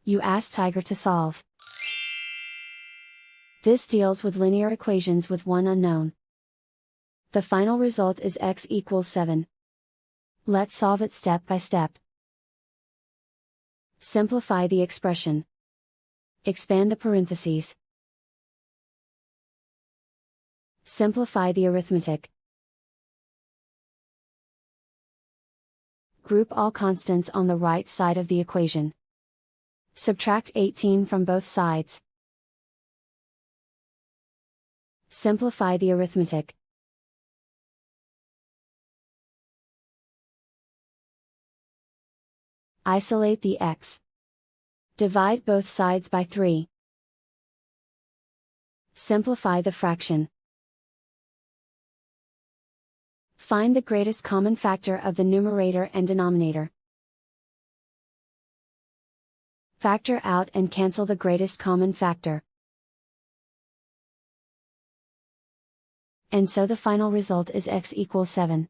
You ask Tiger to solve. This deals with linear equations with one unknown. The final result is x equals 7. Let's solve it step by step. Simplify the expression. Expand the parentheses. Simplify the arithmetic. Group all constants on the right side of the equation. Subtract 18 from both sides. Simplify the arithmetic. Isolate the x. Divide both sides by 3. Simplify the fraction. Find the greatest common factor of the numerator and denominator. Factor out and cancel the greatest common factor. And so the final result is x equals 7.